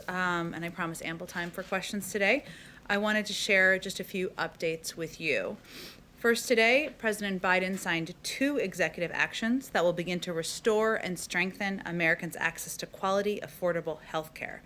And I promise ample time for questions today. I wanted to share just a few updates with you. First today, President Biden signed 2 executive actions that will begin to restore and strengthen Americans' access to quality, affordable health care.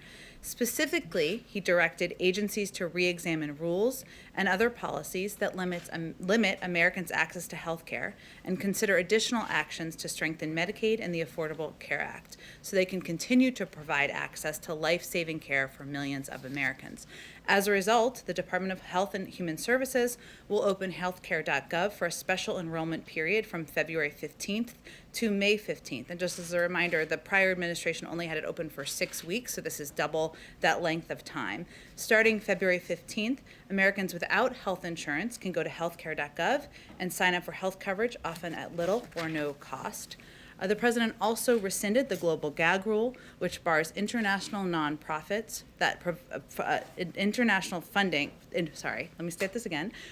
Specifically, he directed agencies to re-examine rules and other policies that limit Americans' access to health care and consider additional actions to strengthen Medicaid and the Affordable Care Act so they can continue to provide access to life-saving care for millions of Americans. As a result, the Department of Health and Human Services will open healthcare.gov for a special enrollment period from February 15th to May 15th. And just as a reminder, the prior administration only had it open for 6 weeks, so this is double that length of time. Starting February 15th, Americans without health insurance can go to healthcare.gov and sign up for health coverage, often at little or no cost. The president also rescinded the global gag rule, which bars international nonprofits that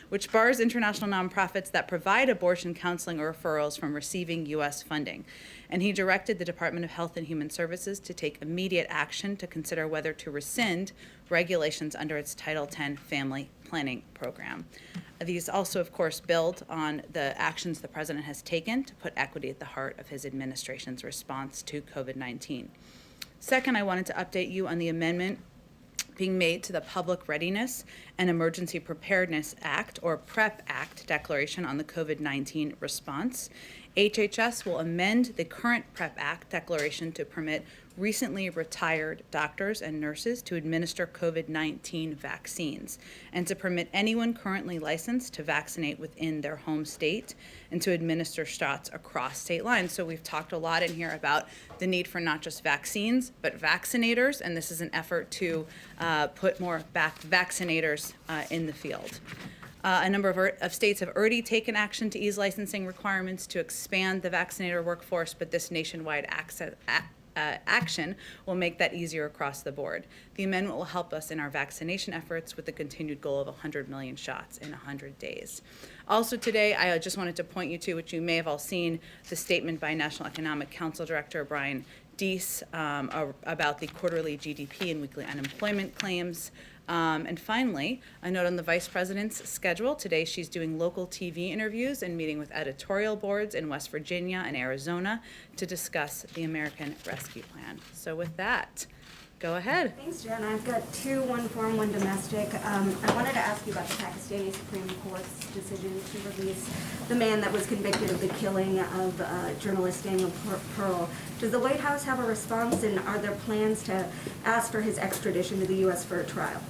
which bars international nonprofits that provide abortion counseling or referrals from receiving U.S. funding. And he directed the Department of Health and Human Services to take immediate action to consider whether to rescind regulations under its Title X Family Planning Program. These also, of course, build on the actions the president has taken to put equity at the heart of his administration's response to COVID-19. Second, I wanted to update you on the amendment being made to the Public Readiness and Emergency Preparedness Act, or PrEP Act, declaration on the COVID-19 response. HHS will amend the current PrEP Act declaration to permit recently retired doctors and nurses to administer COVID-19 vaccines and to permit anyone currently licensed to vaccinate within their home state and to administer shots across state lines. So we've talked a lot in here about the need for not just vaccines, but vaccinators, and this is an effort to put more vaccinators in the field. A number of states have already taken action to ease licensing requirements to expand the vaccinator workforce, but this nationwide action will make that easier across the board. The amendment will help us in our vaccination efforts with the continued goal of 100 million shots in 100 days. Also today, I just wanted to point you to, which you may have all seen, the statement by National Economic Council Director Brian Deese about the quarterly GDP and weekly unemployment claims. And finally, a note on the Vice President's schedule. Today she's doing local TV interviews and meeting with editorial boards in West Virginia and Arizona to discuss the American Rescue Plan. So with that, go ahead. Thanks, Jen. I've got 2, one foreign, one domestic. I wanted to ask you about the Pakistani Supreme Court's decision to release the man that was convicted of the killing of journalist Daniel Pearl. Does the White House have a response, and are there plans to ask for his extradition to the U.S. for a trial?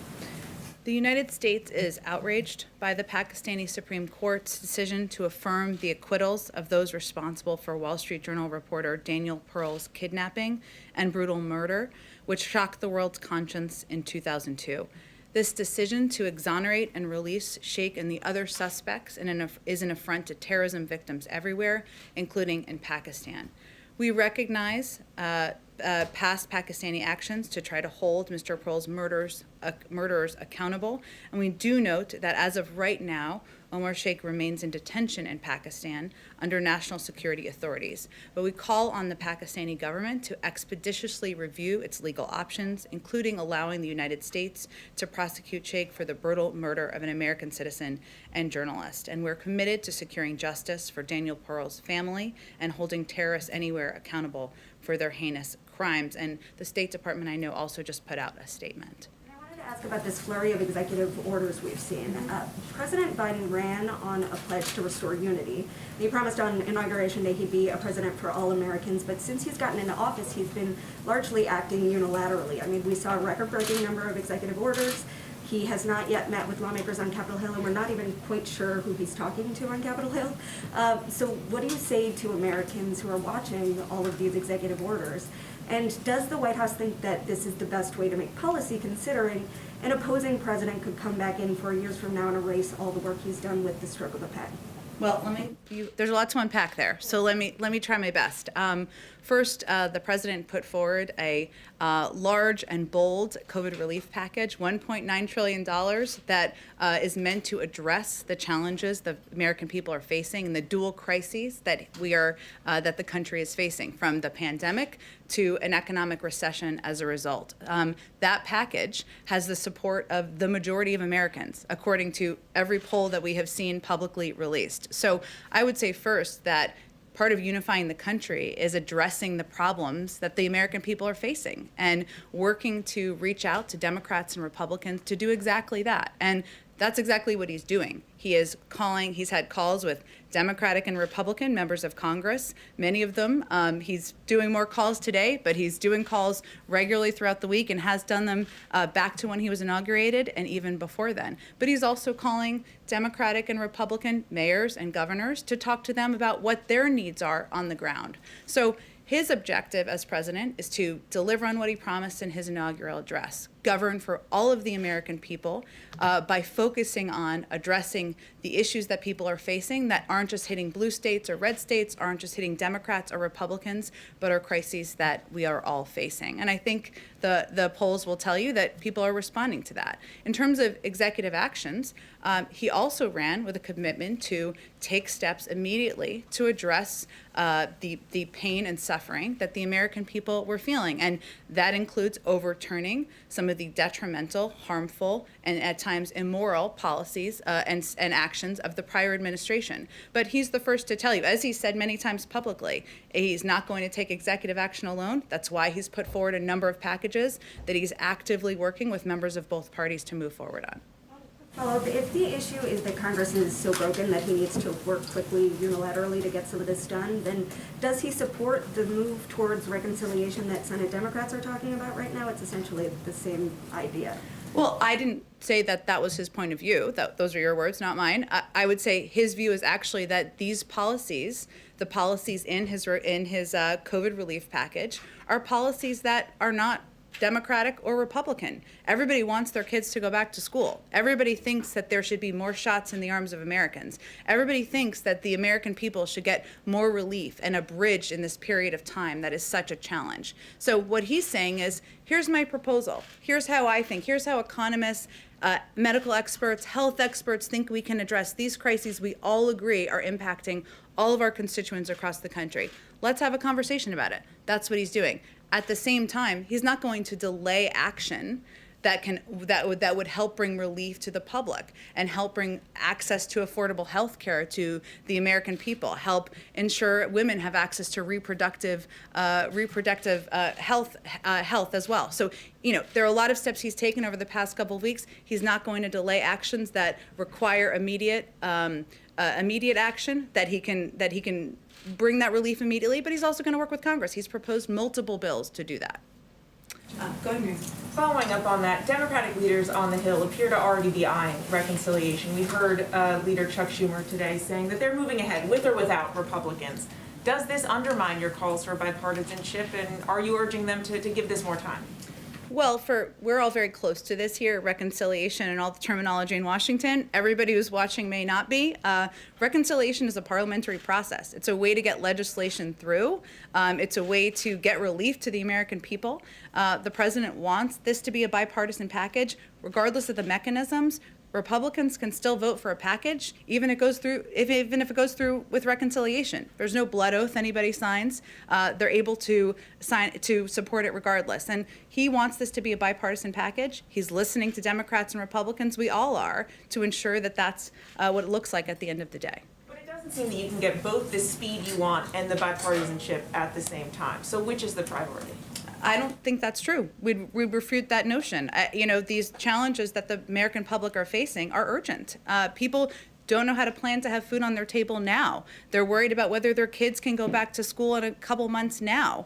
The United States is outraged by the Pakistani Supreme Court's decision to affirm the acquittals of those responsible for Wall Street Journal reporter Daniel Pearl's kidnapping and brutal murder, which shocked the world's conscience in 2002. This decision to exonerate and release Sheikh and the other suspects is an affront to terrorism victims everywhere, including in Pakistan. We recognize past Pakistani actions to try to hold Mr. Pearl's murderers accountable, and we do note that as of right now, Omar Sheikh remains in detention in Pakistan under national security authorities. But we call on the Pakistani government to expeditiously review its legal options, including allowing the United States to prosecute Sheikh for the brutal murder of an American citizen and journalist. And we're committed to securing justice for Daniel Pearl's family and holding terrorists anywhere accountable for their heinous crimes. And the State Department, I know, also just put out a statement. Ask about this flurry of executive orders we've seen. President Biden ran on a pledge to restore unity. He promised on Inauguration Day he'd be a president for all Americans, but since he's gotten into office, he's been largely acting unilaterally. I mean, we saw a record-breaking number of executive orders. He has not yet met with lawmakers on Capitol Hill, and we're not even quite sure who he's talking to on Capitol Hill. So what do you say to Americans who are watching all of these executive orders? And does the White House think that this is the best way to make policy, considering an opposing president could come back in 4 years from now and erase all the work he's done with the stroke of a pen? Well, there's a lot to unpack there, so let me try my best. first, the president put forward a large and bold COVID relief package, $1.9 trillion that is meant to address the challenges the American people are facing and the dual crises that that the country is facing, from the pandemic to an economic recession as a result. That package has the support of the majority of Americans, according to every poll that we have seen publicly released. So I would say first that part of unifying the country is addressing the problems that the American people are facing and working to reach out to Democrats and Republicans to do exactly that. And that's exactly what he's doing. He's had calls with Democratic and Republican members of Congress, many of them. He's doing more calls today, but he's doing calls regularly throughout the week and has done them back to when he was inaugurated and even before then. But he's also calling Democratic and Republican mayors and governors to talk to them about what their needs are on the ground. So his objective as president is to deliver on what he promised in his inaugural address, govern for all of the American people by focusing on addressing the issues that people are facing that aren't just hitting blue states or red states, aren't just hitting Democrats or Republicans, but are crises that we are all facing. And I think the polls will tell you that people are responding to that. In terms of executive actions, he also ran with a commitment to take steps immediately to address the pain and suffering that the American people were feeling. And that includes overturning some of the detrimental, harmful, and at times immoral policies and actions of the prior administration. But he's the first to tell you, as he said many times publicly, he's not going to take executive action alone. That's why he's put forward a number of packages that he's actively working with members of both parties to move forward on. Follow-up, if the issue is that Congress is so broken that he needs to work quickly unilaterally to get some of this done, then does he support the move towards reconciliation that Senate Democrats are talking about right now? It's essentially the same idea. Well, I didn't say that that was his point of view. Those are your words, not mine. I would say his view is actually that these policies, the policies in his COVID relief package, are policies that are not Democratic or Republican. Everybody wants their kids to go back to school. Everybody thinks that there should be more shots in the arms of Americans. Everybody thinks that the American people should get more relief and a bridge in this period of time that is such a challenge. So what he's saying is, here's my proposal. Here's how I think. Here's how economists, medical experts, health experts think we can address these crises we all agree are impacting all of our constituents across the country. Let's have a conversation about it. That's what he's doing. At the same time, he's not going to delay action that would help bring relief to the public and help bring access to affordable health care to the American people, help ensure women have access to reproductive health as well. So, there are a lot of steps he's taken over the past couple of weeks. He's not going to delay actions that require immediate action, that he can bring that relief immediately, but he's also going to work with Congress. He's proposed multiple bills to do that. Go ahead, Mary. Following up on that, Democratic leaders on the Hill appear to already be eyeing reconciliation. We heard Leader Chuck Schumer today saying that they're moving ahead with or without Republicans. Does this undermine your calls for bipartisanship, and are you urging them to give this more time? Well, we're all very close to this here, reconciliation and all the terminology in Washington. Everybody who's watching may not be. Reconciliation is a parliamentary process. It's a way to get legislation through. It's a way to get relief to the American people. The president wants this to be a bipartisan package, regardless of the mechanisms. Republicans can still vote for a package, even if it goes through with reconciliation. There's no blood oath anybody signs. They're able to support it regardless. And he wants this to be a bipartisan package. He's listening to Democrats and Republicans. We all are, to ensure that that's what it looks like at the end of the day. But it doesn't seem that you can get both the speed you want and the bipartisanship at the same time. So which is the priority? I don't think that's true. We'd refute that notion. These challenges that the American public are facing are urgent. People don't know how to plan to have food on their table now. They're worried about whether their kids can go back to school in a couple months now.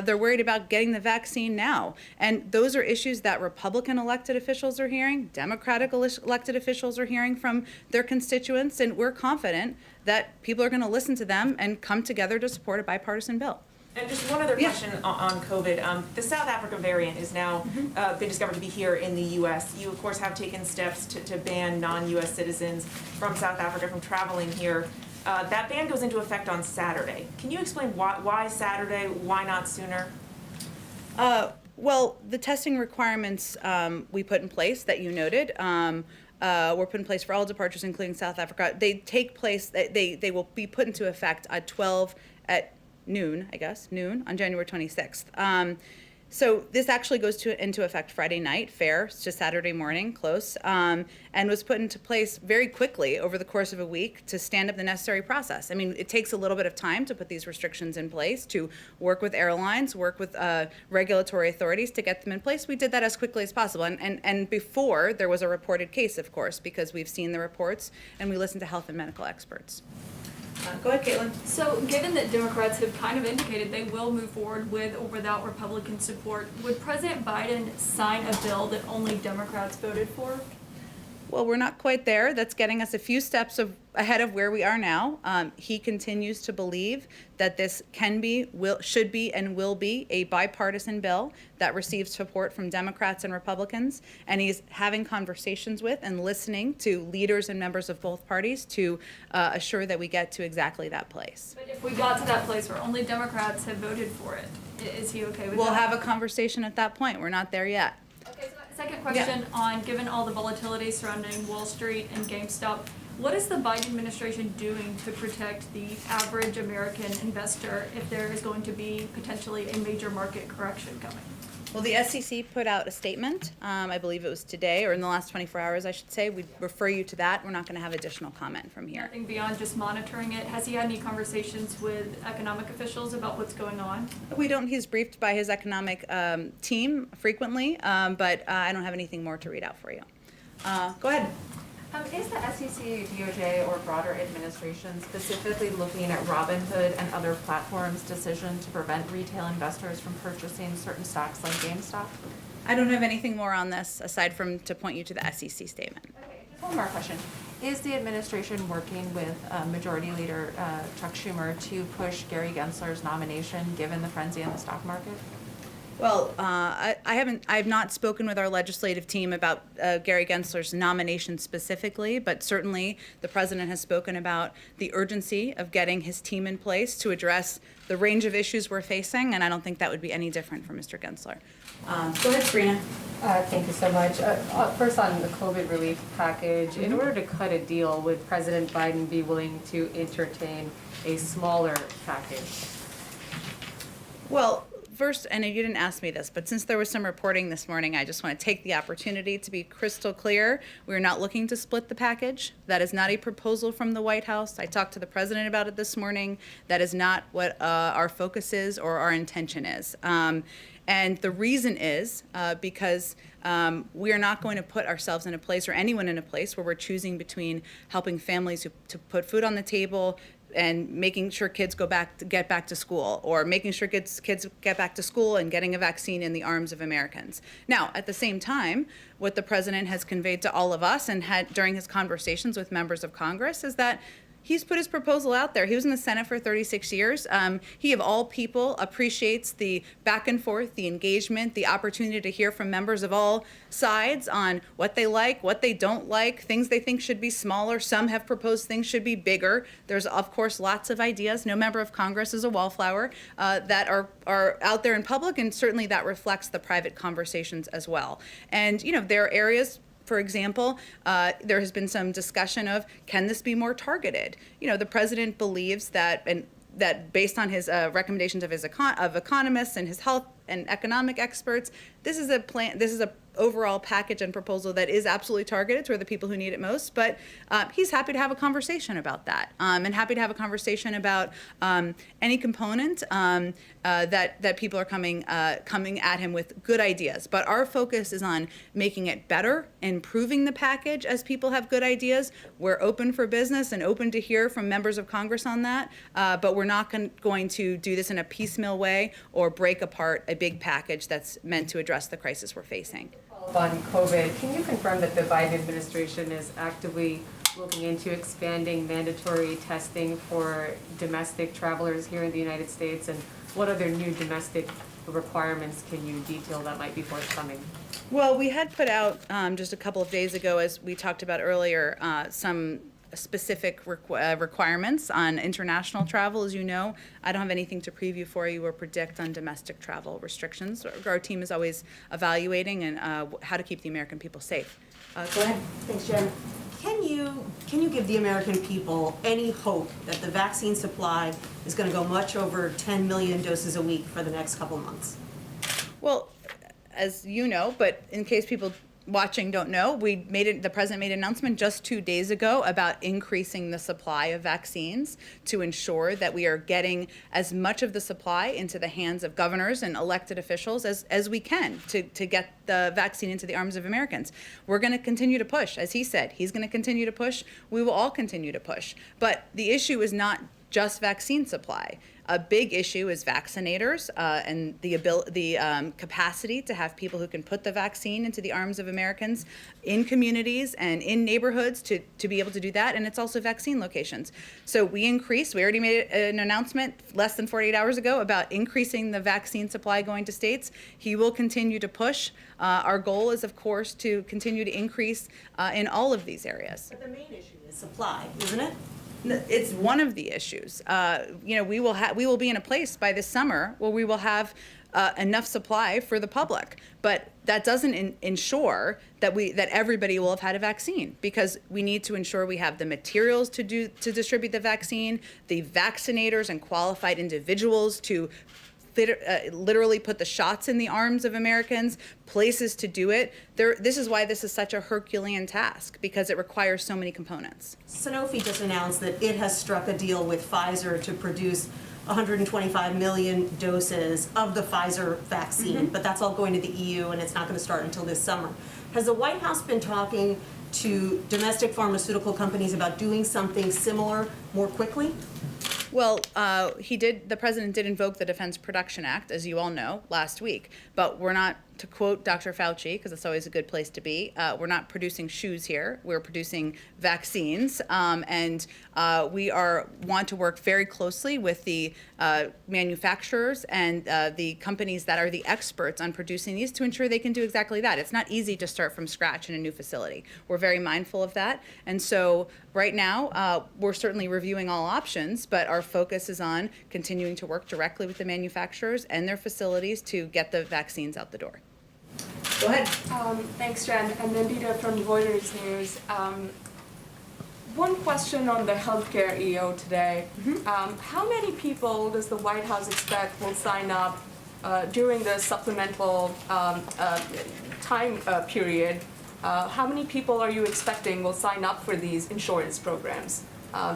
They're worried about getting the vaccine now. And those are issues that Republican elected officials are hearing, Democratic elected officials are hearing from their constituents, and we're confident that people are going to listen to them and come together to support a bipartisan bill. And just one other question on COVID. The South Africa variant is now been discovered to be here in the U.S. You, of course, have taken steps to ban non-U.S. citizens from South Africa from traveling here. That ban goes into effect on Saturday. Can you explain why Saturday, why not sooner? Well, the testing requirements we put in place that you noted were put in place for all departures, including South Africa. They take place. They will be put into effect at noon on January 26th. So this actually goes into effect Friday night, fair, to Saturday morning, close, and was put into place very quickly over the course of a week to stand up the necessary process. I mean, it takes a little bit of time to put these restrictions in place, to work with airlines, work with regulatory authorities to get them in place. We did that as quickly as possible, and before there was a reported case, of course, because we've seen the reports and we listened to health and medical experts. Go ahead, Caitlin. So, given that Democrats have kind of indicated they will move forward with or without Republican support, would President Biden sign a bill that only Democrats voted for? Well, we're not quite there. That's getting us a few steps ahead of where we are now. He continues to believe that this should be, and will be a bipartisan bill that receives support from Democrats and Republicans. And he's having conversations with and listening to leaders and members of both parties to assure that we get to exactly that place. But if we got to that place where only Democrats have voted for it, is he okay with We'll that? have a conversation at that point. We're not there yet. Okay, so second question on, given all the volatility surrounding Wall Street and GameStop, what is the Biden administration doing to protect the average American investor if there is going to be potentially a major market correction coming? Well, the SEC put out a statement, I believe it was today, or in the last 24 hours, I should say. We'd refer you to that. We're not going to have additional comment from here. Nothing beyond just monitoring it. Has he had any conversations with economic officials about what's going on? He's briefed by his economic team frequently, but I don't have anything more to read out for you. Go ahead. Is the SEC, DOJ, or broader administration specifically looking at Robinhood and other platforms' decision to prevent retail investors from purchasing certain stocks like GameStop? I don't have anything more on this aside from to point you to the SEC statement. Okay, just one more question. Is the administration working with Majority Leader Chuck Schumer to push Gary Gensler's nomination given the frenzy in the stock market? Well, I have not spoken with our legislative team about Gary Gensler's nomination specifically, but certainly the president has spoken about the urgency of getting his team in place to address the range of issues we're facing, and I don't think that would be any different for Mr. Gensler. Go ahead, Sabrina. Thank you so much. First on the COVID relief package, in order to cut a deal, would President Biden be willing to entertain a smaller package? Well, first, and you didn't ask me this, but since there was some reporting this morning, I just want to take the opportunity to be crystal clear. We're not looking to split the package. That is not a proposal from the White House. I talked to the president about it this morning. That is not what our focus is or our intention is. And the reason is because we are not going to put ourselves in a place, or anyone in a place, where we're choosing between helping families to put food on the table and making sure kids get back to school, or making sure kids get back to school and getting a vaccine in the arms of Americans. Now, at the same time, what the president has conveyed to all of us and had during his conversations with members of Congress is that he's put his proposal out there. He was in the Senate for 36 years. He, of all people, appreciates the back and forth, the engagement, the opportunity to hear from members of all sides on what they like, what they don't like, things they think should be smaller. Some have proposed things should be bigger. There's, of course, lots of ideas. No member of Congress is a wallflower that are out there in public, and certainly that reflects the private conversations as well. And, there are areas. For example, there has been some discussion of, can this be more targeted? The president believes that, and that based on his recommendations of economists and his health and economic experts, this is a plan. This is a overall package and proposal that is absolutely targeted toward the people who need it most. But he's happy to have a conversation about that, and happy to have a conversation about any component that people are coming at him with good ideas. But our focus is on making it better, improving the package as people have good ideas. We're open for business and open to hear from members of Congress on that, but we're not going to do this in a piecemeal way or break apart a big package that's meant to address the crisis we're facing. On COVID, can you confirm that the Biden administration is actively looking into expanding mandatory testing for domestic travelers here in the United States, and what other new domestic requirements can you detail that might be forthcoming? Well, we had put out just a couple of days ago, as we talked about earlier, some specific requirements on international travel, as you know. I don't have anything to preview for you or predict on domestic travel restrictions. Our team is always evaluating and how to keep the American people safe. Go ahead. Thanks, Jen. Can you give the American people any hope that the vaccine supply is going to go much over 10 million doses a week for the next couple months? Well, as you know, but in case people watching don't know, the president made an announcement just 2 days ago about increasing the supply of vaccines to ensure that we are getting as much of the supply into the hands of governors and elected officials as we can to get the vaccine into the arms of Americans. We're going to continue to push. As he said, he's going to continue to push. We will all continue to push. But the issue is not just vaccine supply. A big issue is vaccinators and the capacity to have people who can put the vaccine into the arms of Americans in communities and in neighborhoods to be able to do that. And it's also vaccine locations. So we already made an announcement less than 48 hours ago about increasing the vaccine supply going to states. He will continue to push. Our goal is, of course, to continue to increase in all of these areas. But the main issue is supply, isn't it? It's one of the issues. We will be in a place by this summer where we will have enough supply for the public, but that doesn't ensure that everybody will have had a vaccine, because we need to ensure we have the materials to distribute the vaccine, the vaccinators and qualified individuals to literally put the shots in the arms of Americans, places to do it. This is why this is such a Herculean task, because it requires so many components. Sanofi just announced that it has struck a deal with Pfizer to produce 125 million doses of the Pfizer vaccine, but that's all going to the EU and it's not going to start until this summer. Has the White House been talking to domestic pharmaceutical companies about doing something similar more quickly? Well, the president did invoke the Defense Production Act, as you all know, last week. But we're not, to quote Dr. Fauci, because it's always a good place to be, we're not producing shoes here. We're producing vaccines. And we want to work very closely with the manufacturers and the companies that are the experts on producing these to ensure they can do exactly that. It's not easy to start from scratch in a new facility. We're very mindful of that. And so right now, we're certainly reviewing all options, but our focus is on continuing to work directly with the manufacturers and their facilities to get the vaccines out the door. Go ahead. Thanks, Jen. And Nandita from Reuters News. One question on the healthcare EO today. How many people does the White House expect will sign up during the supplemental time period? How many people are you expecting will sign up for these insurance programs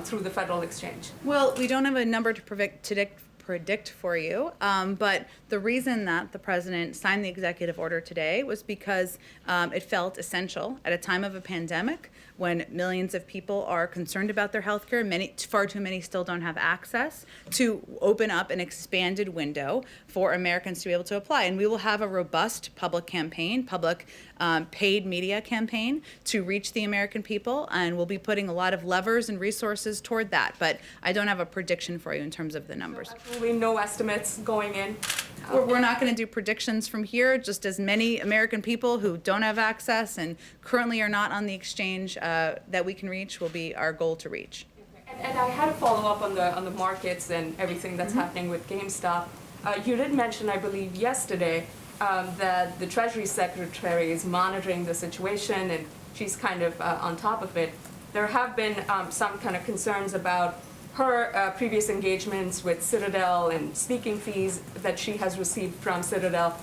through the Federal Exchange? Well, we don't have a number to predict for you, but the reason that the president signed the executive order today was because it felt essential at a time of a pandemic when millions of people are concerned about their health care, far too many still don't have access, to open up an expanded window for Americans to be able to apply. And we will have a robust public campaign, paid media campaign to reach the American people, and we'll be putting a lot of levers and resources toward that. But I don't have a prediction for you in terms of the numbers. Absolutely no estimates going in? We're not going to do predictions from here. Just as many American people who don't have access and currently are not on the exchange that we can reach will be our goal to reach. And I had a follow-up on the markets and everything that's happening with GameStop. You did mention, I believe, yesterday that the Treasury Secretary is monitoring the situation and she's kind of on top of it. There have been some kind of concerns about her previous engagements with Citadel and speaking fees that she has received from Citadel.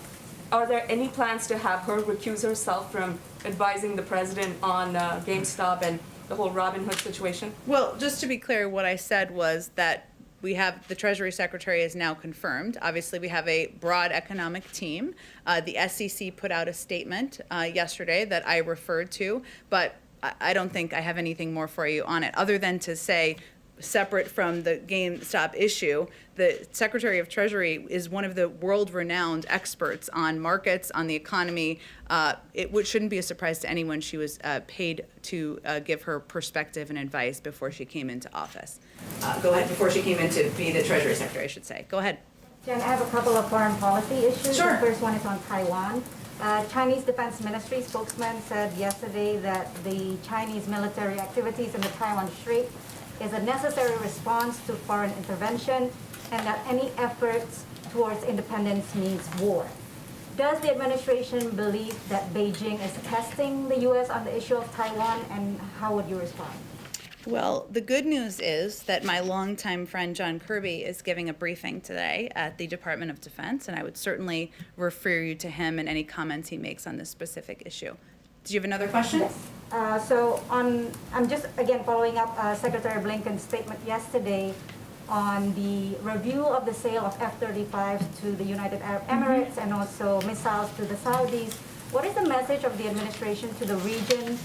Are there any plans to have her recuse herself from advising the president on GameStop and the whole Robinhood situation? Well, just to be clear, what I said was that the Treasury Secretary is now confirmed. Obviously, we have a broad economic team. The SEC put out a statement yesterday that I referred to, but I don't think I have anything more for you on it, other than to say, separate from the GameStop issue, the Secretary of Treasury is one of the world-renowned experts on markets, on the economy. Shouldn't be a surprise to anyone she was paid to give her perspective and advice before she came into office. Go ahead, before she came in to be the Treasury Secretary, I should say. Go ahead. Jen, I have a couple of foreign policy issues. Sure. The first one is on Taiwan. Chinese Defense Ministry spokesman said yesterday that the Chinese military activities in the Taiwan Strait is a necessary response to foreign intervention and that any efforts towards independence means war. Does the administration believe that Beijing is testing the U.S. on the issue of Taiwan, and how would you respond? Well, the good news is that my longtime friend John Kirby is giving a briefing today at the Department of Defense, and I would certainly refer you to him and any comments he makes on this specific issue. Do you have another question? Yes. I'm just again following up Secretary Blinken's statement yesterday on the review of the sale of F-35 to the United Arab Emirates and also missiles to the Saudis. What is the message of the administration to the region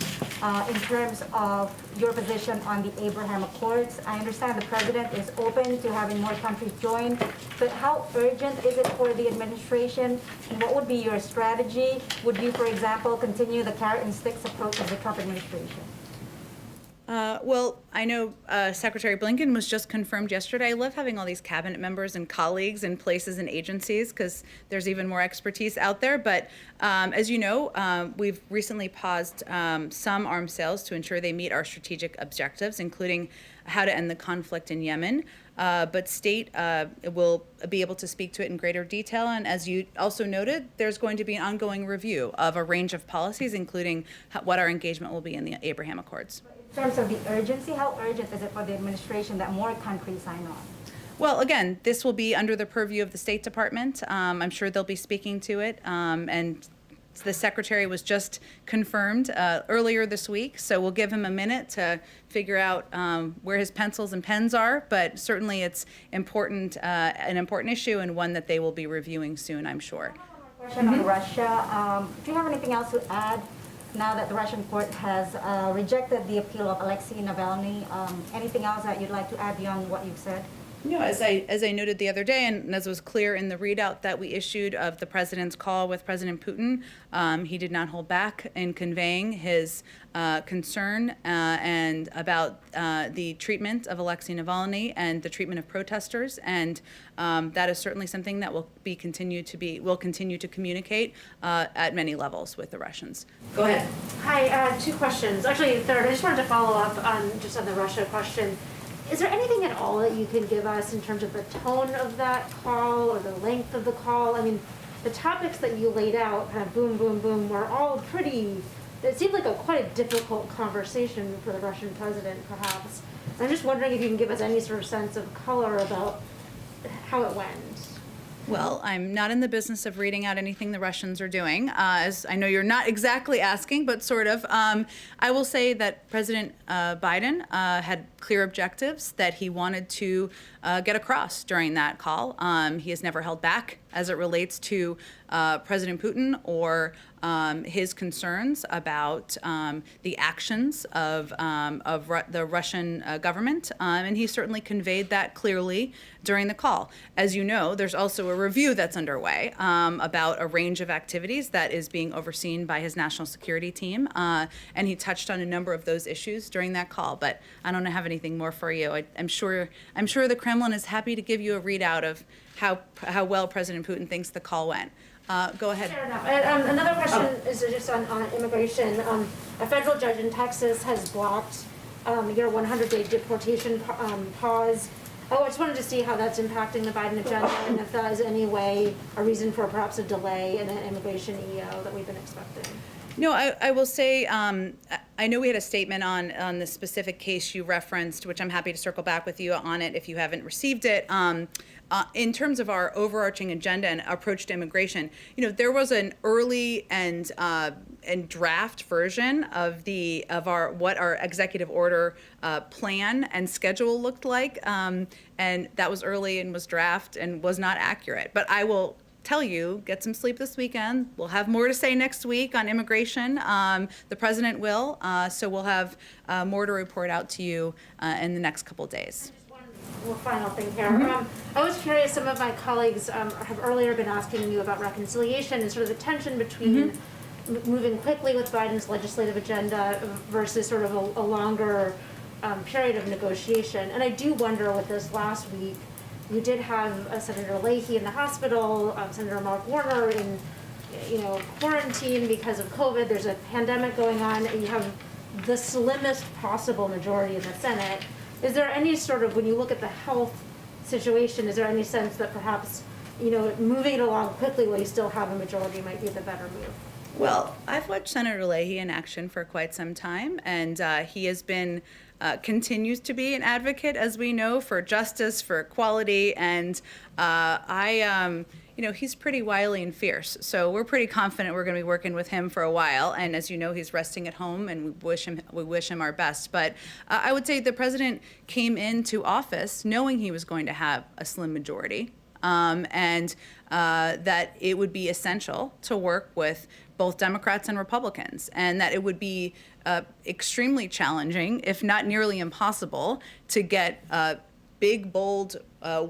in terms of your position on the Abraham Accords? I understand the president is open to having more countries join, but how urgent is it for the administration? And what would be your strategy? Would you, for example, continue the carrot and sticks approach of the Trump administration? Well, I know Secretary Blinken was just confirmed yesterday. I love having all these cabinet members and colleagues in places and agencies because there's even more expertise out there. But as you know, we've recently paused some arms sales to ensure they meet our strategic objectives, including how to end the conflict in Yemen. But State will be able to speak to it in greater detail. And as you also noted, there's going to be an ongoing review of a range of policies, including what our engagement will be in the Abraham Accords. In terms of the urgency, how urgent is it for the administration that more countries sign on? Well, again, this will be under the purview of the State Department. I'm sure they'll be speaking to it. And the Secretary was just confirmed earlier this week, so we'll give him a minute to figure out where his pencils and pens are. But certainly it's important, an important issue and one that they will be reviewing soon, I'm sure. Question on Russia. Do you have anything else to add now that the Russian court has rejected the appeal of Alexei Navalny? Anything else that you'd like to add beyond what you've said? No, as I noted the other day, and as was clear in the readout that we issued of the president's call with President Putin, he did not hold back in conveying his concern and about the treatment of Alexei Navalny and the treatment of protesters, and that is certainly something that will continue to communicate at many levels with the Russians. Go ahead. Hi, two questions. Actually, third, I just wanted to follow up on the Russia question. Is there anything at all that you can give us in terms of the tone of that call or the length of the call? I mean, the topics that you laid out, kind of boom, boom, boom, were all pretty, it seemed like quite a difficult conversation for the Russian president, perhaps. I'm just wondering if you can give us any sort of sense of color about how it went. Well, I'm not in the business of reading out anything the Russians are doing, as I know you're not exactly asking, but sort of. I will say that President Biden had clear objectives that he wanted to get across during that call. He has never held back as it relates to President Putin or his concerns about the actions of the Russian government, and he certainly conveyed that clearly during the call. As you know, there's also a review that's underway about a range of activities that is being overseen by his national security team, and he touched on a number of those issues during that call. But I don't have anything more for you. I'm sure the Kremlin is happy to give you a readout of how well President Putin thinks the call went. Go ahead. Fair enough. Another question is just on immigration. A federal judge in Texas has blocked your 100-day deportation pause. I just wanted to see how that's impacting the Biden agenda and if that is any way a reason for perhaps a delay in an immigration EO that we've been expecting. No, I will say, I know we had a statement on the specific case you referenced, which I'm happy to circle back with you on it if you haven't received it. In terms of our overarching agenda and approach to immigration, there was an early and draft version of what our executive order plan and schedule looked like, and that was early and was draft and was not accurate. But I will tell you, get some sleep this weekend. We'll have more to say next week on immigration. The president will, so we'll have more to report out to you in the next couple days. One final thing here. I was curious, some of my colleagues have earlier been asking you about reconciliation and sort of the tension between moving quickly with Biden's legislative agenda versus sort of a longer period of negotiation. And I do wonder with this last week, you did have Senator Leahy in the hospital, Senator Mark Warner in quarantine because of COVID, there's a pandemic going on, and you have the slimmest possible majority in the Senate. Is there any sort of, when you look at the health situation, is there any sense that perhaps, moving it along quickly while you still have a majority might be the better move? Well, I've watched Senator Leahy in action for quite some time, and he has been, continues to be an advocate, as we know, for justice, for equality, and he's pretty wily and fierce. So we're pretty confident we're going to be working with him for a while. And as you know, he's resting at home, and we wish him our best. But I would say the president came into office knowing he was going to have a slim majority, and that it would be essential to work with both Democrats and Republicans, and that it would be extremely challenging, if not nearly impossible, to get big, bold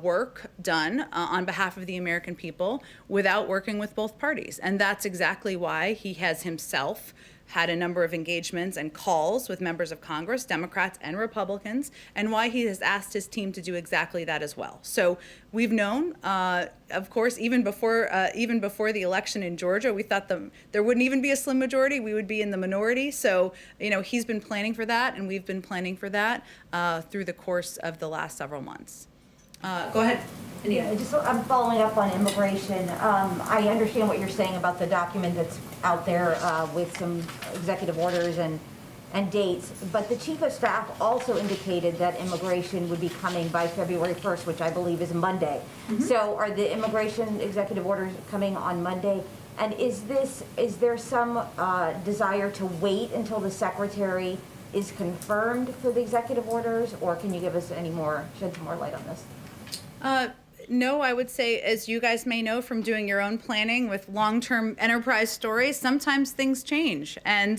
work done on behalf of the American people without working with both parties. And that's exactly why he has himself had a number of engagements and calls with members of Congress, Democrats and Republicans, and why he has asked his team to do exactly that as well. So we've known, of course, even before the election in Georgia, we thought there wouldn't even be a slim majority. We would be in the minority. So, he's been planning for that, and we've been planning for that through the course of the last several months. Go ahead, Anita. I'm following up on immigration. I understand what you're saying about the document that's out there with some executive orders and dates, but the chief of staff also indicated that immigration would be coming by February 1st, which I believe is Monday. Mm-hmm. So are the immigration executive orders coming on Monday? And is there some desire to wait until the secretary is confirmed for the executive orders, or can you give us shed some more light on this? No, I would say, as you guys may know from doing your own planning with long-term enterprise stories, sometimes things change. And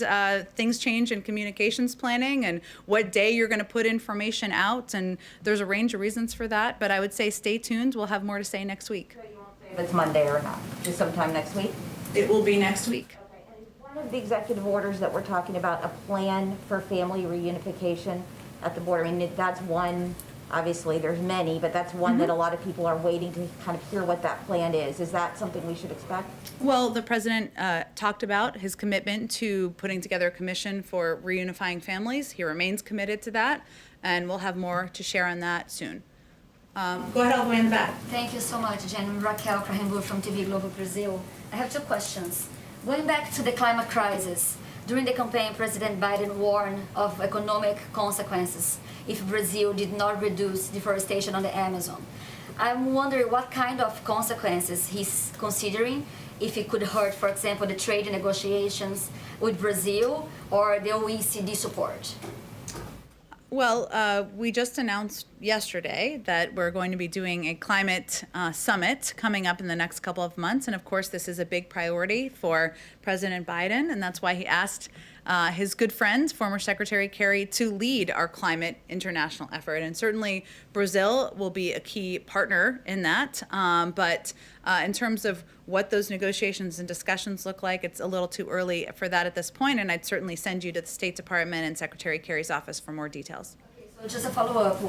things change in communications planning and what day you're going to put information out. And there's a range of reasons for that. But I would say stay tuned. We'll have more to say next week. So you won't say if it's Monday or not? Just sometime next week? It will be next week. Okay. And is one of the executive orders that we're talking about a plan for family reunification at the border? I mean, that's one. Obviously, there's many, but that's one that a lot of people are waiting to kind of hear what that plan is. Is that something we should expect? Well, the president talked about his commitment to putting together a commission for reunifying families. He remains committed to that, and we'll have more to share on that soon. Go ahead, all the way in the back. Thank you so much, Jen. I'm Raquel Krahembur from TV Globo Brazil. I have two questions. Going back to the climate crisis, during the campaign, President Biden warned of economic consequences if Brazil did not reduce deforestation on the Amazon. I'm wondering what kind of consequences he's considering, if it could hurt, for example, the trade negotiations with Brazil or the OECD support. Well, we just announced yesterday that we're going to be doing a climate summit coming up in the next couple of months. And of course, this is a big priority for President Biden. And that's why he asked his good friend, former Secretary Kerry, to lead our climate international effort. And certainly Brazil will be a key partner in that. But in terms of what those negotiations and discussions look like, it's a little too early for that at this point. And I'd certainly send you to the State Department and Secretary Kerry's office for more details. Okay, so just a follow-up.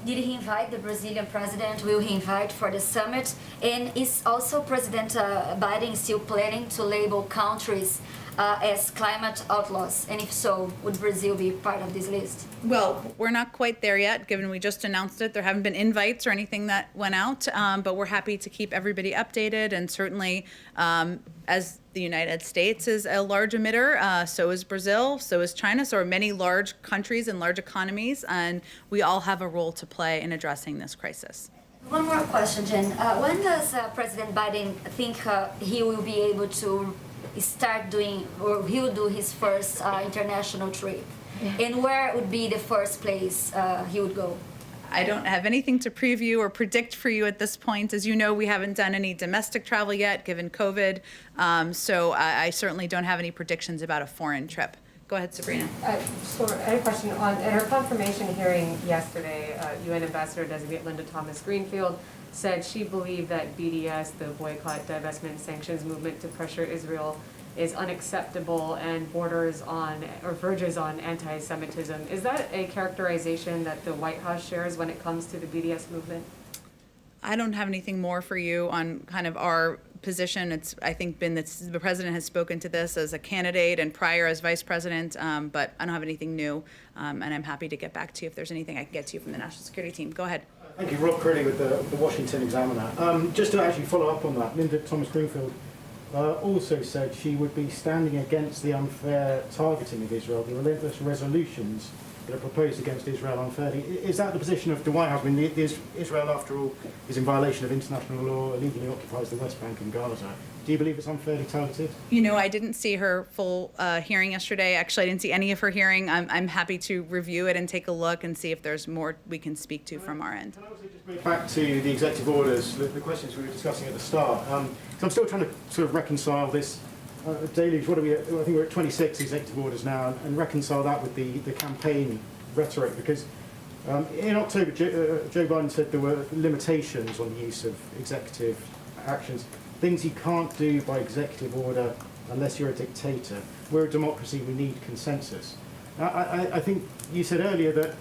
Did he invite the Brazilian president? Will he invite for the summit? And is also President Biden still planning to label countries as climate outlaws? And if so, would Brazil be part of this list? Well, we're not quite there yet, given we just announced it. There haven't been invites or anything that went out, but we're happy to keep everybody updated. And certainly, as the United States is a large emitter, so is Brazil, so is China, so are many large countries and large economies, and we all have a role to play in addressing this crisis. One more question, Jen. When does President Biden think he will be able to start doing, or he will do his first international trip? And where would be the first place he would go? I don't have anything to preview or predict for you at this point. As you know, we haven't done any domestic travel yet, given COVID. So I certainly don't have any predictions about a foreign trip. Go ahead, Sabrina. So I had a question at her confirmation hearing yesterday, UN Ambassador Designate Linda Thomas-Greenfield said she believed that BDS, the boycott, divestment, sanctions movement to pressure Israel, is unacceptable and borders on or verges on anti-Semitism. Is that a characterization that the White House shares when it comes to the BDS movement? I don't have anything more for you on kind of our position. It's, I think, been that the president has spoken to this as a candidate and prior as vice president, but I don't have anything new, and I'm happy to get back to you if there's anything I can get to you from the national security team. Go ahead. Thank you, Rob Curley with the Washington Examiner. Just to actually follow up on that, Linda Thomas-Greenfield also said she would be standing against the unfair targeting of Israel, the relentless resolutions that are proposed against Israel unfairly. Is that the position of the White House? I mean, Israel, after all, is in violation of international law, illegally occupies the West Bank and Gaza. Do you believe it's unfairly targeted? You know, I didn't see her full hearing yesterday. Actually, I didn't see any of her hearing. I'm happy to review it and take a look and see if there's more we can speak to from our end. Can I also just bring back to the executive orders, the questions we were discussing at the start? So I'm still trying to sort of reconcile this deluge. What are we at? I think we're at 26 executive orders now, and reconcile that with the campaign rhetoric, because in October, Joe Biden said there were limitations on the use of executive actions, things you can't do by executive order unless you're a dictator. We're a democracy, we need consensus. I think you said earlier that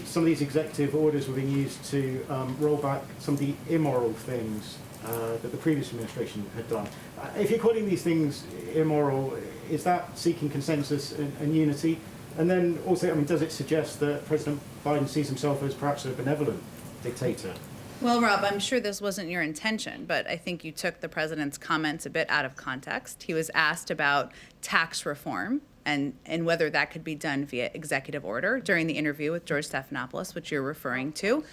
some of these executive orders were being used to roll back some of the immoral things that the previous administration had done. If you're calling these things immoral, is that seeking consensus and unity? And then also, I mean, does it suggest that President Biden sees himself as perhaps a benevolent dictator? Well, Rob, I'm sure this wasn't your intention, but I think you took the president's comments a bit out of context. He was asked about tax reform and whether that could be done via executive order during the interview with George Stephanopoulos, which you're referring to.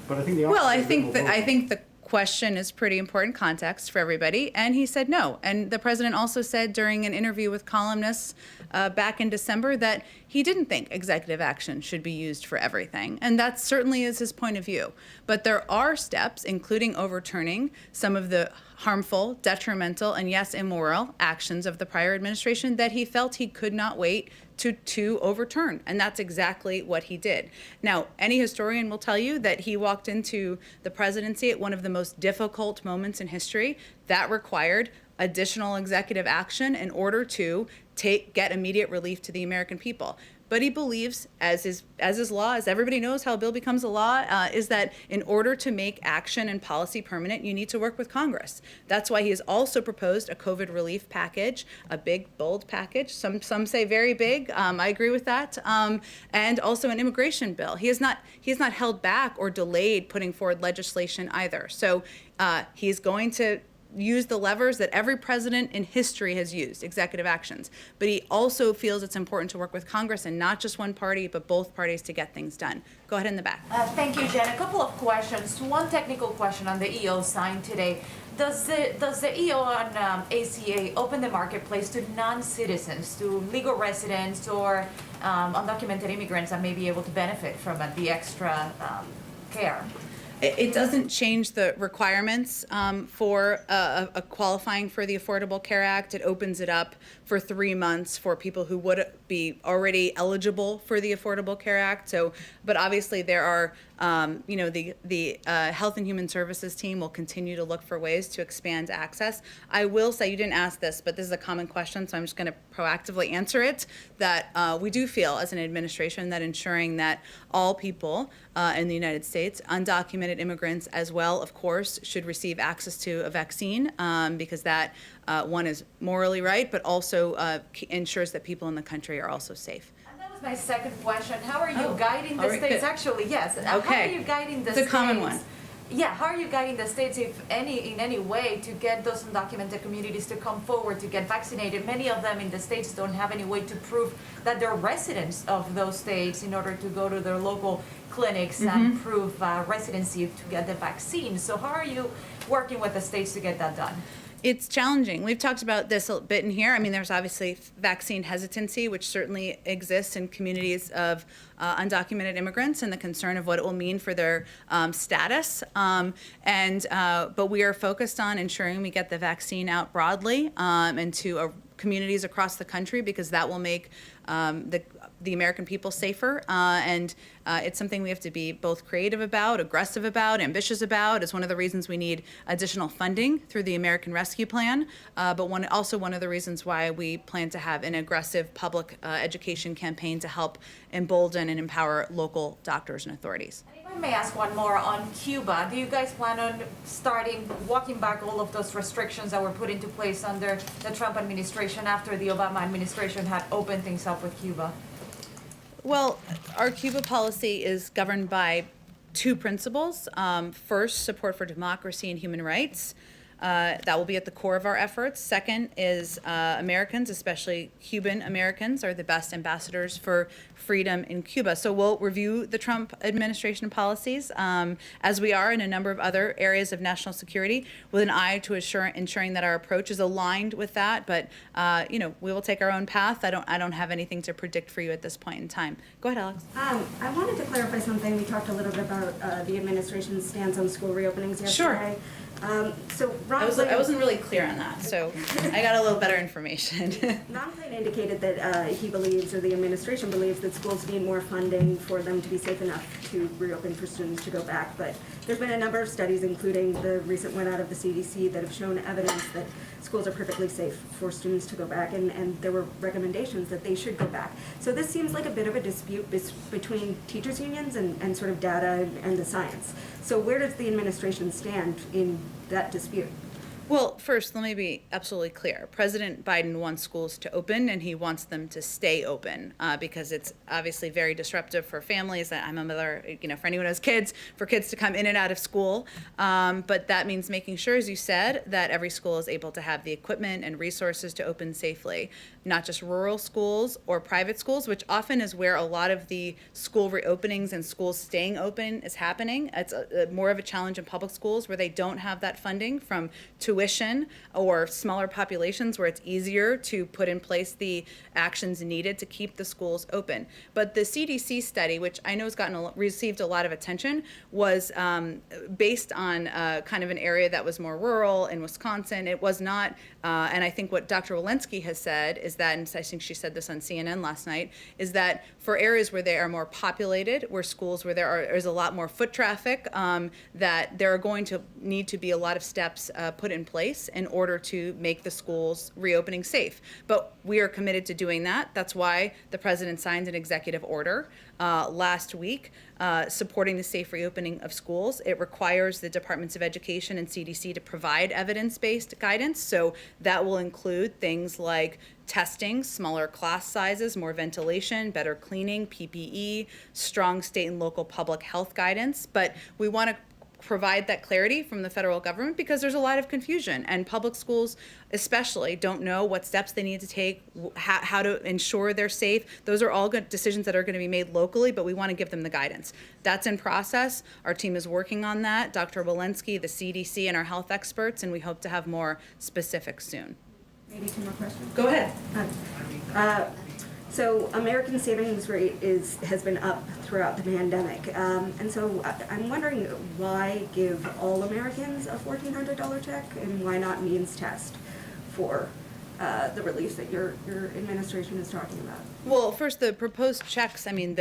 But I think the well, I think the question is pretty important context for everybody, and he said no. And the president also said during an interview with columnists back in December that he didn't think executive action should be used for everything, and that certainly is his point of view. But there are steps, including overturning some of the harmful, detrimental, and yes, immoral actions of the prior administration that he felt he could not wait to overturn, and that's exactly what he did. Now, any historian will tell you that he walked into the presidency at one of the most difficult moments in history that required additional executive action in order to get immediate relief to the American people. But he believes, as is law, as everybody knows how a bill becomes a law, is that in order to make action and policy permanent, you need to work with Congress. That's why he has also proposed a COVID relief package, a big, bold package. Some say very big. I agree with that. And also an immigration bill. He has not held back or delayed putting forward legislation either. So he's going to use the levers that every president in history has used, executive actions. But he also feels it's important to work with Congress and not just one party, but both parties to get things done. Go ahead in the back. Thank you, Jen. A couple of questions. One technical question on the EO signed today. Does the EO on ACA open the marketplace to non-citizens, to legal residents or undocumented immigrants that may be able to benefit from the extra care? It doesn't change the requirements for a qualifying for the Affordable Care Act. It opens it up for 3 months for people who would be already eligible for the Affordable Care Act. So, but obviously there are, the Health and Human Services team will continue to look for ways to expand access. I will say, you didn't ask this, but this is a common question, so I'm just going to proactively answer it, that we do feel as an administration that ensuring that all people in the United States, undocumented immigrants as well, of course, should receive access to a vaccine because that, one, is morally right, but also ensures that people in the country are also safe. And that was my second question. How are you guiding the states? Actually, yes. Okay. How are you guiding the states? It's a common one. Yeah, how are you guiding the states, in any way, to get those undocumented communities to come forward to get vaccinated? Many of them in the states don't have any way to prove that they're residents of those states in order to go to their local clinics and prove residency to get the vaccine. So how are you working with the states to get that done? It's challenging. We've talked about this a bit in here. I mean, there's obviously vaccine hesitancy, which certainly exists in communities of undocumented immigrants and the concern of what it will mean for their status. But we are focused on ensuring we get the vaccine out broadly and to communities across the country, because that will make the American people safer. It's something we have to be both creative about, aggressive about, ambitious about. It's one of the reasons we need additional funding through the American Rescue Plan, but also one of the reasons why we plan to have an aggressive public education campaign to help embolden and empower local doctors and authorities. If I may ask one more on Cuba, do you guys plan on walking back all of those restrictions that were put into place under the Trump administration after the Obama administration had opened things up with Cuba? Well, our Cuba policy is governed by two principles. First, support for democracy and human rights. That will be at the core of our efforts. Second is Americans, especially Cuban Americans, are the best ambassadors for freedom in Cuba. So we'll review the Trump administration policies, as we are in a number of other areas of national security, with an eye to ensuring that our approach is aligned with that. But we will take our own path. I don't have anything to predict for you at this point in time. Go ahead, Alex. I wanted to clarify something. We talked a little bit about the administration's stance on school reopenings yesterday. Sure. So I wasn't really clear on that, so I got a little better information. Ron Klain indicated that he believes, or the administration believes, that schools need more funding for them to be safe enough to reopen for students to go back. But there's been a number of studies, including the recent one out of the CDC, that have shown evidence that schools are perfectly safe for students to go back, and there were recommendations that they should go back. So this seems like a bit of a dispute between teachers' unions and sort of data and the science. So where does the administration stand in that dispute? Well, first, let me be absolutely clear. President Biden wants schools to open, and he wants them to stay open because it's obviously very disruptive for families. I'm a mother, for anyone who has kids, for kids to come in and out of school. But that means making sure, as you said, that every school is able to have the equipment and resources to open safely. Not just rural schools or private schools, which often is where a lot of the school reopenings and schools staying open is happening. It's more of a challenge in public schools where they don't have that funding from tuition or smaller populations where it's easier to put in place the actions needed to keep the schools open. But the CDC study, which I know has received a lot of attention, was based on kind of an area that was more rural in Wisconsin. It was not, and I think what Dr. Walensky has said is that, and I think she said this on CNN last night, is that for areas where they are more populated, where schools where there's a lot more foot traffic, that there are going to need to be a lot of steps put in place in order to make the schools reopening safe. But we are committed to doing that. That's why the president signed an executive order last week supporting the safe reopening of schools. It requires the Departments of Education and CDC to provide evidence-based guidance. So that will include things like testing, smaller class sizes, more ventilation, better cleaning, PPE, strong state and local public health guidance. But we want to provide that clarity from the federal government because there's a lot of confusion, and public schools especially don't know what steps they need to take, how to ensure they're safe. Those are all good decisions that are going to be made locally, but we want to give them the guidance. That's in process. Our team is working on that. Dr. Walensky, the CDC, and our health experts, and we hope to have more specifics soon. Maybe two more questions. Go ahead. So American savings rate has been up throughout the pandemic, and so I'm wondering why give all Americans a $1,400 check, and why not means test for the relief that your administration is talking about? Well, first, the proposed checks, I mean,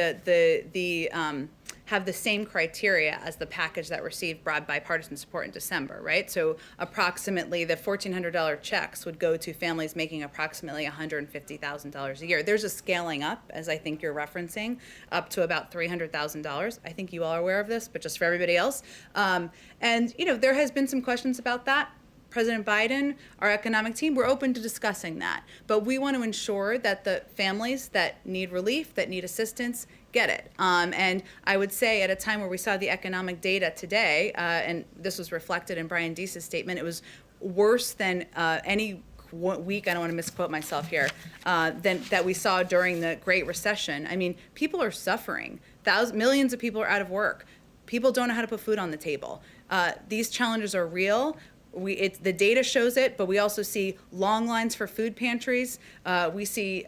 have the same criteria as the package that received broad bipartisan support in December, right? So approximately the $1,400 checks would go to families making approximately $150,000 a year. There's a scaling up, as I think you're referencing, up to about $300,000. I think you all are aware of this, but just for everybody else. And, there has been some questions about that. President Biden, our economic team, we're open to discussing that. But we want to ensure that the families that need relief, that need assistance, get it. And I would say at a time where we saw the economic data today, and this was reflected in Brian Deese's statement, it was worse than any week, I don't want to misquote myself here, that we saw during the Great Recession. I mean, people are suffering. Millions of people are out of work. People don't know how to put food on the table. These challenges are real. The data shows it, but we also see long lines for food pantries. We see,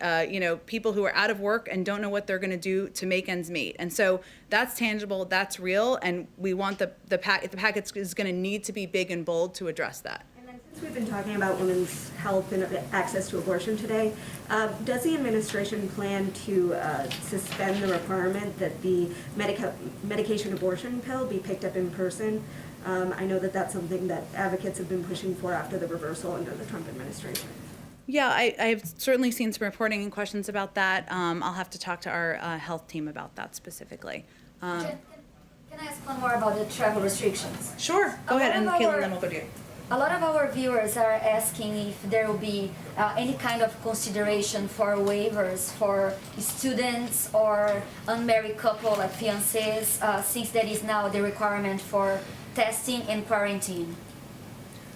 people who are out of work and don't know what they're going to do to make ends meet. And so that's tangible, that's real, and we want the package is going to need to be big and bold to address that. And then since We've been talking about women's health and access to abortion today. Does the administration plan to suspend the requirement that the medication abortion pill be picked up in person? I know that that's something that advocates have been pushing for after the reversal under the Trump administration. Yeah, I've certainly seen some reporting and questions about that. I'll have to talk to our health team about that specifically. Can I ask one more about the travel restrictions? Sure, go ahead, and Caitlin, then we'll go to you. A lot of our viewers are asking if there will be any kind of consideration for waivers for students or unmarried couple like fiancés, since that is now the requirement for testing and quarantine.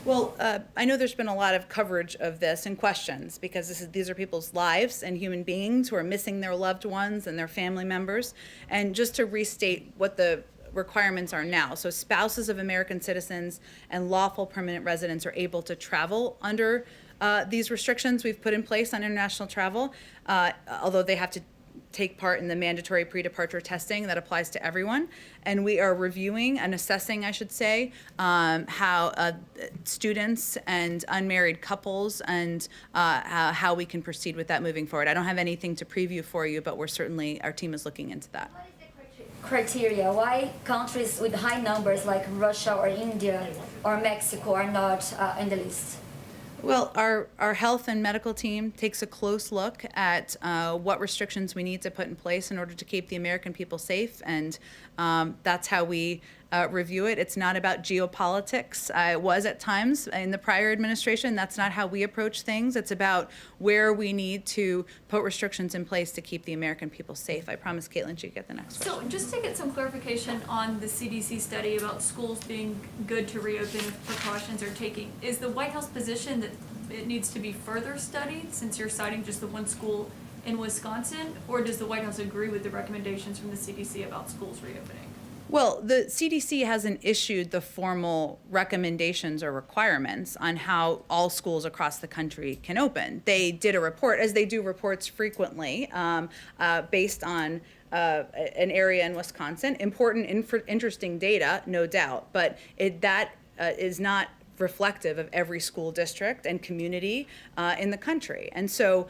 Well, I know there's been a lot of coverage of this and questions because these are people's lives and human beings who are missing their loved ones and their family members. And just to restate what the requirements are now. So spouses of American citizens and lawful permanent residents are able to travel under these restrictions we've put in place on international travel, although they have to take part in the mandatory pre-departure testing that applies to everyone. And we are reviewing and assessing, I should say, how students and unmarried couples and how we can proceed with that moving forward. I don't have anything to preview for you, but our team is looking into that. Criteria, why countries with high numbers like Russia or India or Mexico are not in the list? Well, our health and medical team takes a close look at what restrictions we need to put in place in order to keep the American people safe, and that's how we review it. It's not about geopolitics. It was at times in the prior administration. That's not how we approach things. It's about where we need to put restrictions in place to keep the American people safe. I promise Caitlin she'd get the next question. So just to get some clarification on the CDC study about schools being good to reopen if precautions are taken, is the White House position that it needs to be further studied since you're citing just the one school in Wisconsin, or does the White House agree with the recommendations from the CDC about schools reopening? Well, the CDC hasn't issued the formal recommendations or requirements on how all schools across the country can open. They did a report, as they do reports frequently, based on an area in Wisconsin. Important, interesting data, no doubt, but that is not reflective of every school district and community in the country. And so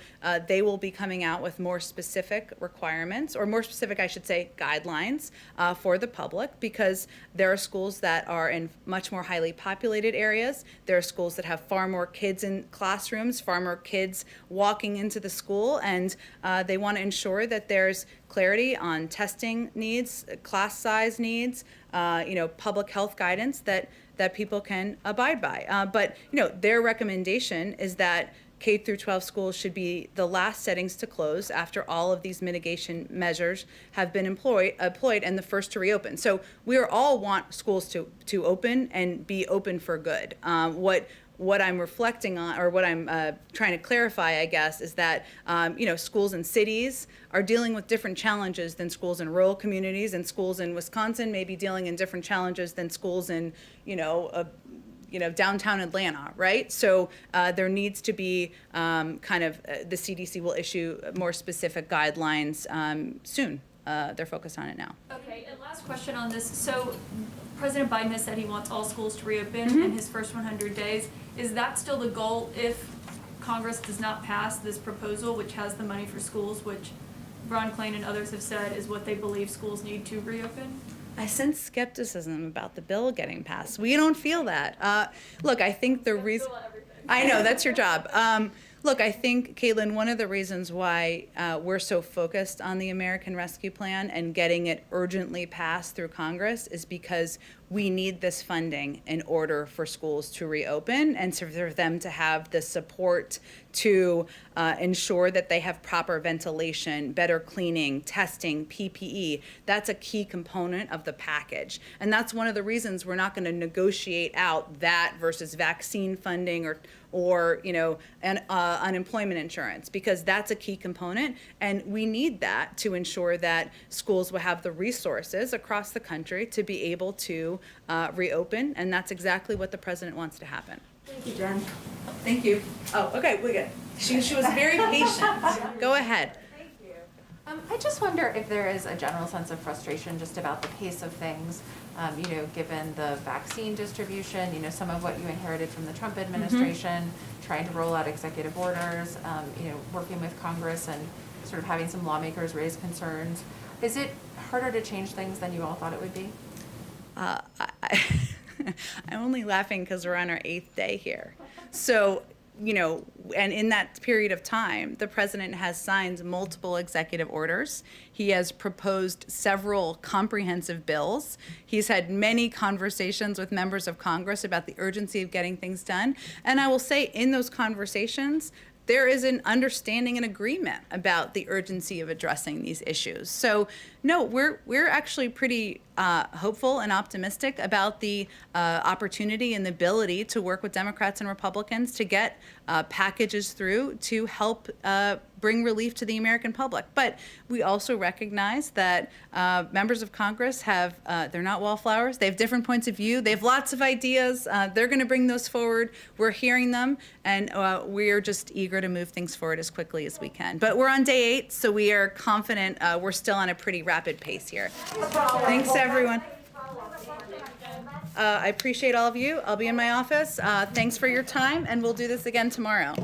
they will be coming out with more specific requirements, or more specific, I should say, guidelines for the public, because there are schools that are in much more highly populated areas. There are schools that have far more kids in classrooms, far more kids walking into the school, and they want to ensure that there's clarity on testing needs, class size needs, public health guidance that people can abide by. But their recommendation is that K through 12 schools should be the last settings to close after all of these mitigation measures have been employed and the first to reopen. So we all want schools to open and be open for good. What I'm reflecting on, or what I'm trying to clarify, I guess, is that schools in cities are dealing with different challenges than schools in rural communities, and schools in Wisconsin may be dealing in different challenges than schools in downtown Atlanta, right? So there needs to be the CDC will issue more specific guidelines soon. They're focused on it now. Okay, and last question on this. So President Biden has said he wants all schools to reopen in his first 100 days. Is that still the goal if Congress does not pass this proposal, which has the money for schools, which Ron Klain and others have said is what they believe schools need to reopen? I sense skepticism about the bill getting passed. We don't feel that. Look, I think the reason... I know, that's your job. Look, I think, Caitlin, one of the reasons why we're so focused on the American Rescue Plan and getting it urgently passed through Congress is because we need this funding in order for schools to reopen and for them to have the support to ensure that they have proper ventilation, better cleaning, testing, PPE. That's a key component of the package. And that's one of the reasons we're not going to negotiate out that versus vaccine funding or unemployment insurance, because that's a key component, and we need that to ensure that schools will have the resources across the country to be able to reopen, and that's exactly what the president wants to happen. Thank you, Jen. Thank you. Oh, okay, we're good. She was very patient. Go ahead. Thank you. I just wonder if there is a general sense of frustration just about the pace of things, given the vaccine distribution, some of what you inherited from the Trump administration, trying to roll out executive orders, working with Congress and sort of having some lawmakers raise concerns. Is it harder to change things than you all thought it would be? I'm only laughing because we're on our 8th day here. So, and in that period of time, the president has signed multiple executive orders. He has proposed several comprehensive bills. He's had many conversations with members of Congress about the urgency of getting things done. And I will say, in those conversations, there is an understanding and agreement about the urgency of addressing these issues. So, no, we're actually pretty hopeful and optimistic about the opportunity and the ability to work with Democrats and Republicans to get packages through to help bring relief to the American public. But we also recognize that members of Congress have, they're not wallflowers. They have different points of view. They have lots of ideas. They're going to bring those forward. We're hearing them, and we're just eager to move things forward as quickly as we can. But we're on day 8, so we are confident we're still on a pretty rapid pace here. Thanks, everyone. I appreciate all of you. I'll be in my office. Thanks for your time, and we'll do this again tomorrow.